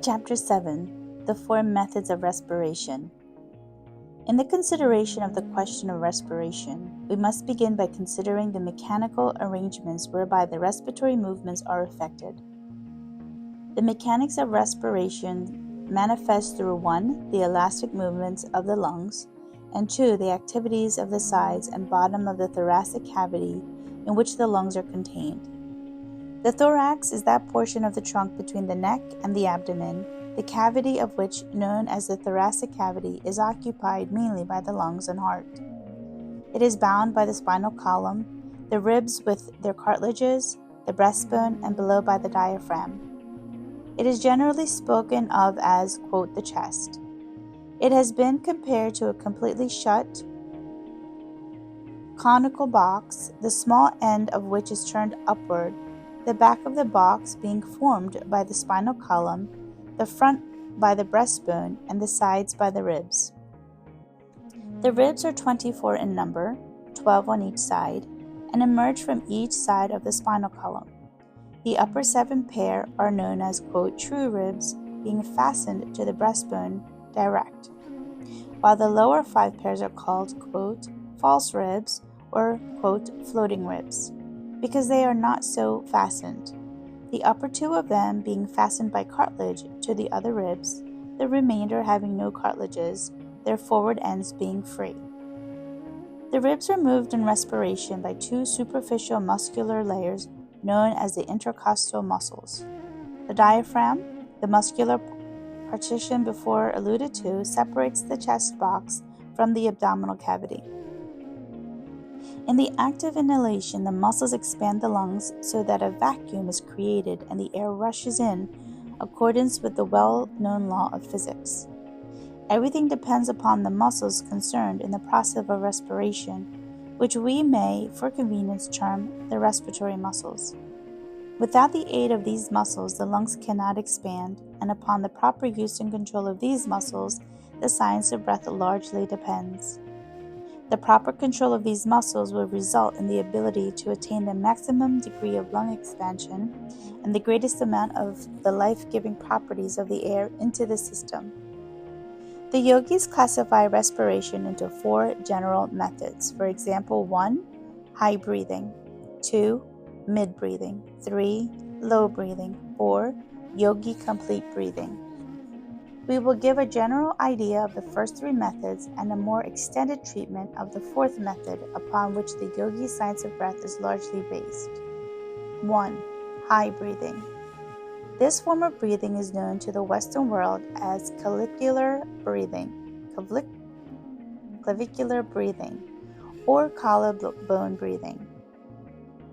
Chapter 7 The Four Methods of Respiration. In the consideration of the question of respiration, we must begin by considering the mechanical arrangements whereby the respiratory movements are effected. The mechanics of respiration manifest through 1. The elastic movements of the lungs, and 2. The activities of the sides and bottom of the thoracic cavity in which the lungs are contained. The thorax is that portion of the trunk between the neck and the abdomen, the cavity of which, known as the thoracic cavity, is occupied mainly by the lungs and heart. It is bound by the spinal column, the ribs with their cartilages, the breastbone, and below by the diaphragm. It is generally spoken of as, quote, the chest. It has been compared to a completely shut, conical box, the small end of which is turned upward, the back of the box being formed by the spinal column, the front by the breastbone, and the sides by the ribs. The ribs are 24 in number, 12 on each side, and emerge from each side of the spinal column. The upper 7 pair are known as, quote, true ribs, being fastened to the breastbone direct, while the lower 5 pairs are called, quote, false ribs, or, quote, floating ribs, because they are not so fastened, the upper 2 of them being fastened by cartilage to the other ribs, the remainder having no cartilages, their forward ends being free. The ribs are moved in respiration by 2 superficial muscular layers known as the intercostal muscles. The diaphragm, the muscular partition before alluded to, separates the chest box from the abdominal cavity. In the act of inhalation, the muscles expand the lungs so that a vacuum is created and the air rushes in accordance with the well-known law of physics. Everything depends upon the muscles concerned in the process of respiration, which we may, for convenience, term the respiratory muscles. Without the aid of these muscles, the lungs cannot expand, and upon the proper use and control of these muscles, the science of breath largely depends. The proper control of these muscles will result in the ability to attain the maximum degree of lung expansion and the greatest amount of the life-giving properties of the air into the system. The yogis classify respiration into 4 general methods. For example, 1. High breathing, 2. Mid breathing, 3. Low breathing, 4. Yogi complete breathing. We will give a general idea of the first 3 methods and a more extended treatment of the 4th method upon which the yogi science of breath is largely based. 1. High breathing. This form of breathing is known to the Western world as clavicular breathing, or collarbone breathing.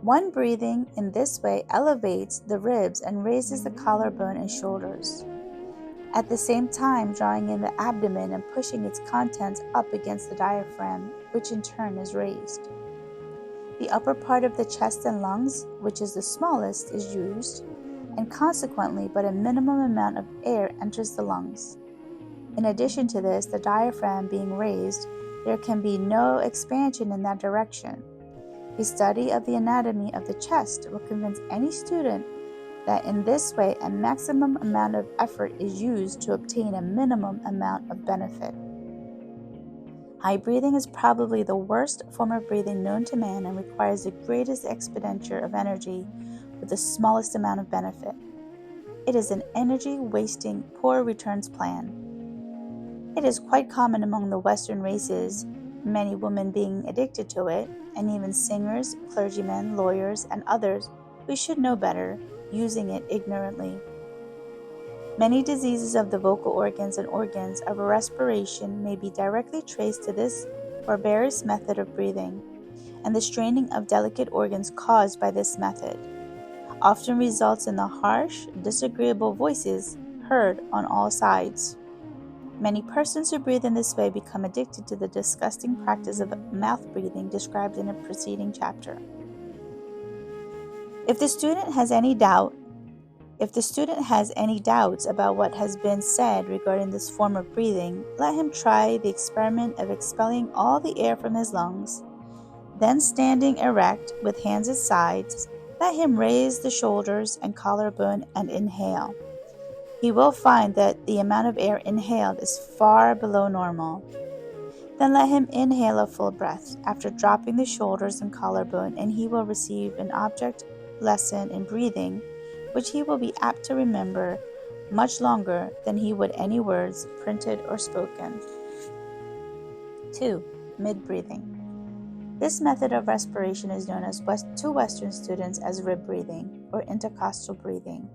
One breathing in this way elevates the ribs and raises the collarbone and shoulders, at the same time drawing in the abdomen and pushing its contents up against the diaphragm, which in turn is raised. The upper part of the chest and lungs, which is the smallest, is used, and consequently but a minimum amount of air enters the lungs. In addition to this, the diaphragm being raised, there can be no expansion in that direction. A study of the anatomy of the chest will convince any student that in this way a maximum amount of effort is used to obtain a minimum amount of benefit. High breathing is probably the worst form of breathing known to man and requires the greatest expenditure of energy with the smallest amount of benefit. It is an energy-wasting, poor returns plan. It is quite common among the Western races, many women being addicted to it, and even singers, clergymen, lawyers, and others who should know better, using it ignorantly. Many diseases of the vocal organs and organs of respiration may be directly traced to this barbarous method of breathing, and the straining of delicate organs caused by this method often results in the harsh, disagreeable voices heard on all sides. Many persons who breathe in this way become addicted to the disgusting practice of mouth breathing described in a preceding chapter. If the student has any doubts about what has been said regarding this form of breathing, let him try the experiment of expelling all the air from his lungs. Then, standing erect with hands at sides, let him raise the shoulders and collarbone and inhale. he will find that the amount of air inhaled is far below normal. Then let him inhale a full breath after dropping the shoulders and collarbone, and he will receive an object lesson in breathing, which he will be apt to remember much longer than he would any words, printed or spoken. 2. Mid-breathing. This method of respiration is known to Western students as rib breathing or intercostal breathing,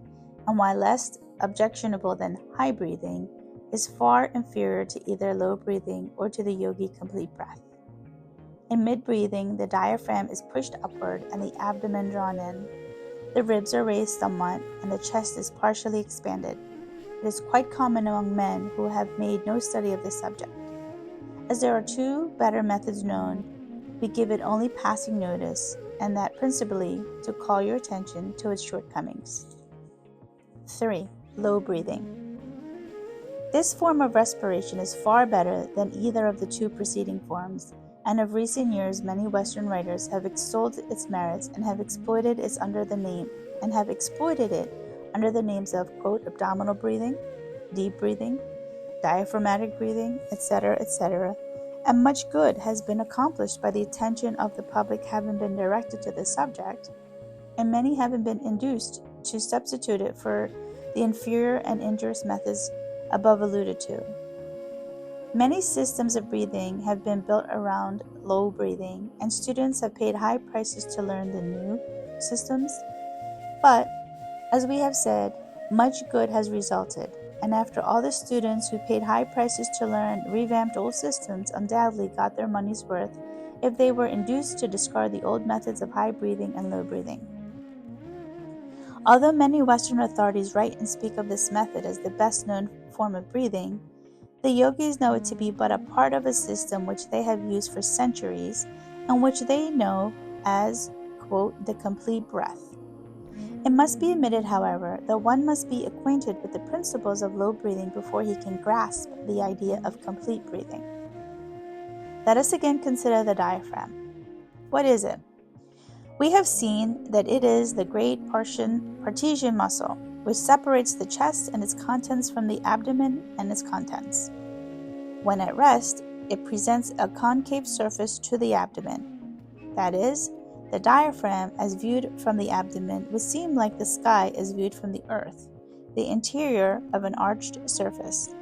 and while less objectionable than high breathing, is far inferior to either low breathing or to the yogi complete breath. In mid-breathing, the diaphragm is pushed upward and the abdomen drawn in. The ribs are raised somewhat and the chest is partially expanded. It is quite common among men who have made no study of this subject. As there are two better methods known, we give it only passing notice, and that principally to call your attention to its shortcomings. 3. Low breathing. This form of respiration is far better than either of the two preceding forms, and of recent years many Western writers have extolled its merits and have exploited it under the names of, quote, abdominal breathing, deep breathing, diaphragmatic breathing, etc., etc., and much good has been accomplished by the attention of the public having been directed to this subject, and many having been induced to substitute it for the inferior and injurious methods above alluded to. Many systems of breathing have been built around low breathing, and students have paid high prices to learn the new systems, but, as we have said, much good has resulted, and after all, the students who paid high prices to learn revamped old systems undoubtedly got their money's worth if they were induced to discard the old methods of high breathing and low breathing. Although many Western authorities write and speak of this method as the best known form of breathing, the yogis know it to be but a part of a system which they have used for centuries and which they know as, quote, the complete breath. It must be admitted, however, that one must be acquainted with the principles of low breathing before he can grasp the idea of complete breathing. Let us again consider the diaphragm. What is it? We have seen that it is the great Partesian muscle, which separates the chest and its contents from the abdomen and its contents. When at rest, it presents a concave surface to the abdomen. That is, the diaphragm, as viewed from the abdomen, would seem like the sky as viewed from the earth, the interior of an arched surface.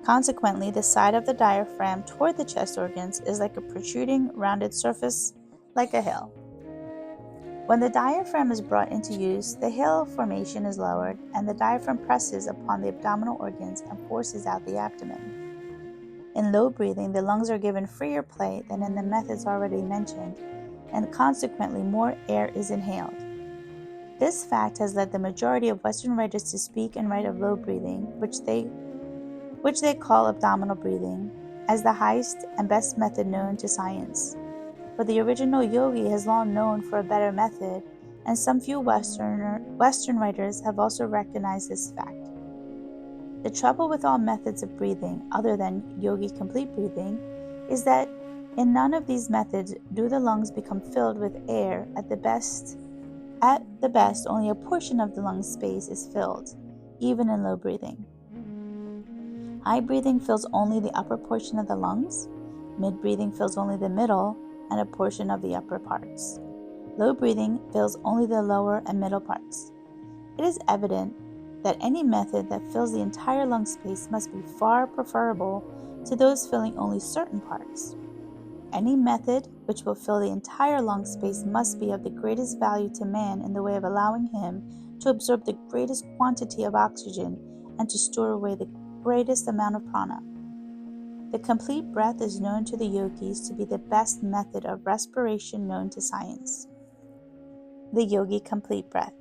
Consequently, the side of the diaphragm toward the chest organs is like a protruding, rounded surface, like a hill. When the diaphragm is brought into use, the hill formation is lowered, and the diaphragm presses upon the abdominal organs and forces out the abdomen. In low breathing, the lungs are given freer play than in the methods already mentioned, and consequently more air is inhaled. This fact has led the majority of Western writers to speak and write of low breathing, which they call abdominal breathing, as the highest and best method known to science. But the original yogi has long known for a better method, and some few Western writers have also recognized this fact. The trouble with all methods of breathing, other than yogi complete breathing, is that in none of these methods do the lungs become filled with air. At the best, only a portion of the lung space is filled, even in low breathing. High breathing fills only the upper portion of the lungs, mid-breathing fills only the middle and a portion of the upper parts. Low breathing fills only the lower and middle parts. It is evident that any method that fills the entire lung space must be far preferable to those filling only certain parts. Any method which will fill the entire lung space must be of the greatest value to man in the way of allowing him to absorb the greatest quantity of oxygen and to store away the greatest amount of prana. The complete breath is known to the yogis to be the best method of respiration known to science. The Yogi Complete Breath.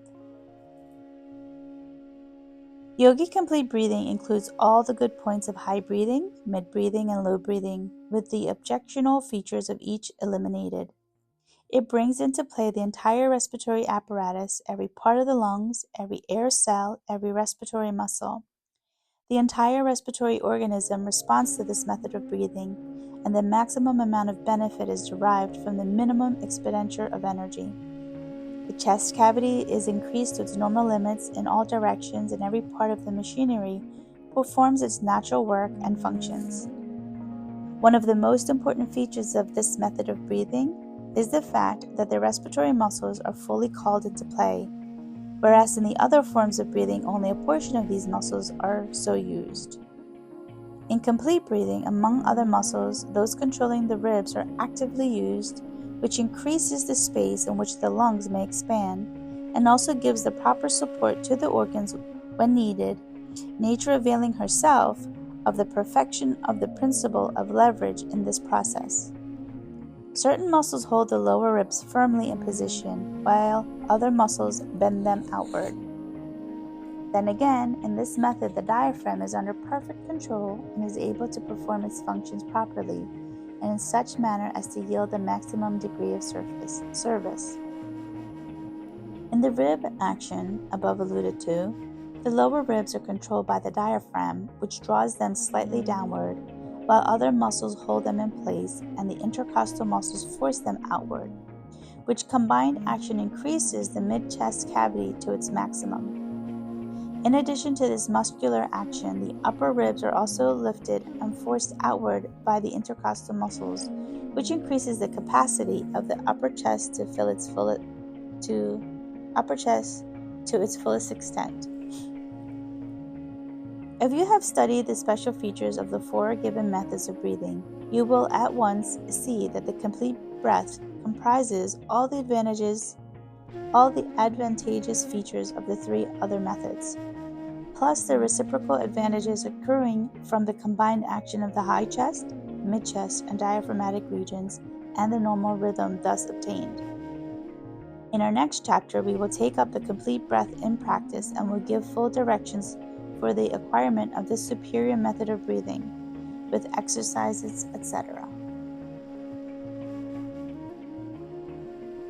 Yogi Complete Breathing includes all the good points of high breathing, mid-breathing, and low breathing, with the objectionable features of each eliminated. It brings into play the entire respiratory apparatus, every part of the lungs, every air cell, every respiratory muscle. The entire respiratory organism responds to this method of breathing, and the maximum amount of benefit is derived from the minimum expenditure of energy. The chest cavity is increased to its normal limits in all directions, and every part of the machinery performs its natural work and functions. One of the most important features of this method of breathing is the fact that the respiratory muscles are fully called into play, whereas in the other forms of breathing, only a portion of these muscles are so used. In complete breathing, among other muscles, those controlling the ribs are actively used, which increases the space in which the lungs may expand and also gives the proper support to the organs when needed, nature availing herself of the perfection of the principle of leverage in this process. Certain muscles hold the lower ribs firmly in position, while other muscles bend them outward. Then again, in this method, the diaphragm is under perfect control and is able to perform its functions properly and in such manner as to yield the maximum degree of service. In the rib action above alluded to, the lower ribs are controlled by the diaphragm, which draws them slightly downward, while other muscles hold them in place and the intercostal muscles force them outward, which combined action increases the mid-chest cavity to its maximum. In addition to this muscular action, the upper ribs are also lifted and forced outward by the intercostal muscles, which increases the capacity of the upper chest to its fullest extent. If you have studied the special features of the four given methods of breathing, you will at once see that the complete breath comprises all the advantageous features of the three other methods, plus the reciprocal advantages accruing from the combined action of the high chest, mid-chest, and diaphragmatic regions, and the normal rhythm thus obtained. In our next chapter, we will take up the complete breath in practice and will give full directions for the acquirement of this superior method of breathing, with exercises, etc.